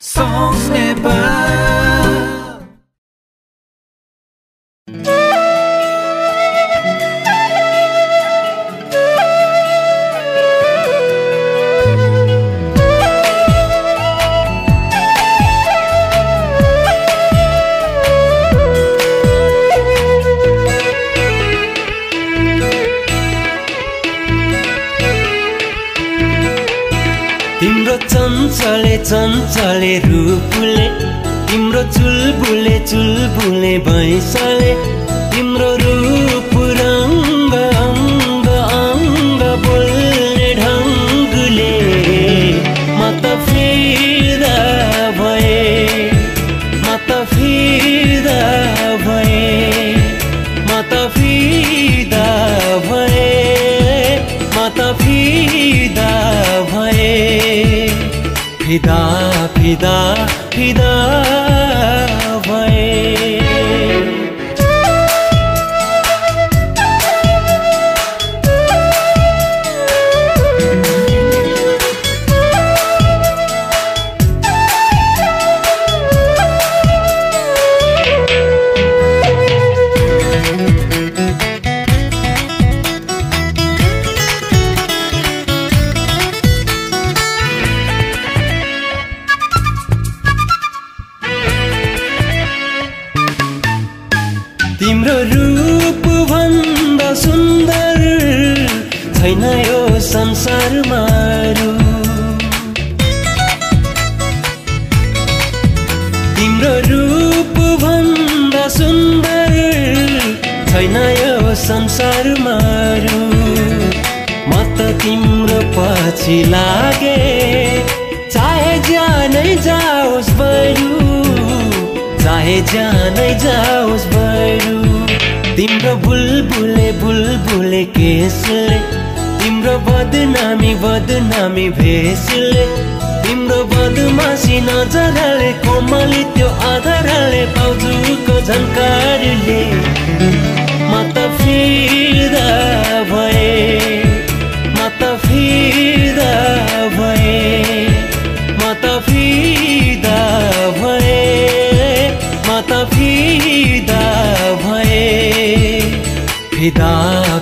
Songs Nepal. तिम्रो चञ्चले चञ्चले रूपले तिम्रो चुलबुले भैँसले तिम्रो रूप रङ्ग अङ्ग अङ्ग बोल्ने ढङ्गले म त फिदा भए म त फिदा भए म त फिदा भए म त फिदा भए फिदा फिदा फिदा भए तिम्रो रूप भन्दा सुन्दर छैन यो संसारमा अरू तिम्रो रूप भन्दा सुन्दर छैन यो संसारमा अरू म त तिम्रो पछि लागे चाहे ज्यानै जाओस् बरु चाहे ज्यानै जाओस् बरु तिम्रो बुलबुले केसले तिम्रो बदनामी भेषले तिम्रो बदमासी नजरले कोमली त्यो आधारले बाउजूको झन्कारले म त फिदा भए म त फिदा भए म त फिदा भए म त फिदा भए फिदा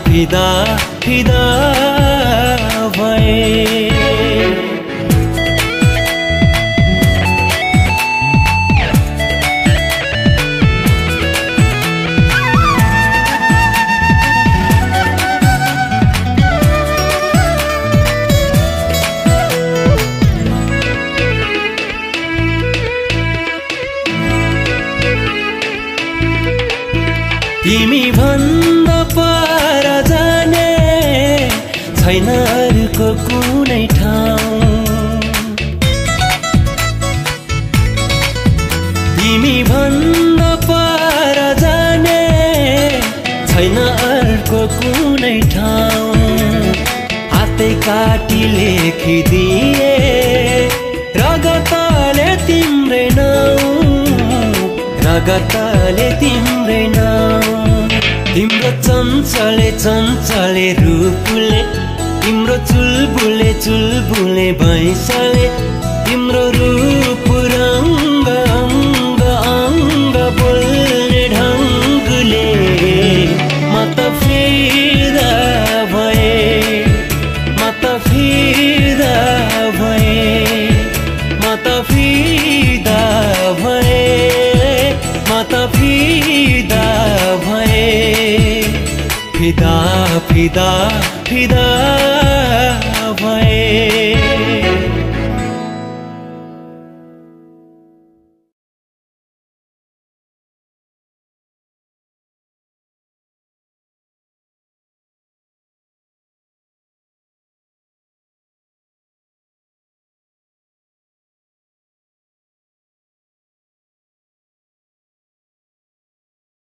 फिदा फिदा भए तिमी भन्दा पर जाने छैन अरूको कुनै ठाउँ तिमी भन्दा पर जाने छैन अरूको कुनै ठाउँ हातै काटी लेखिदिए रगतले तिम्रै नाउँ रगतले तिम्रै नाउँ तिम्रो चञ्चले रूपले तिम्रो चुलबुले भैँसले तिम्रो रूप रङ्ग अङ्ग अङ्ग बोल्ने ढङ्गले म त फिदा भए म त फिदा भए म त फिदा भए म त फिदा भए फिदा फिदा फिदा भए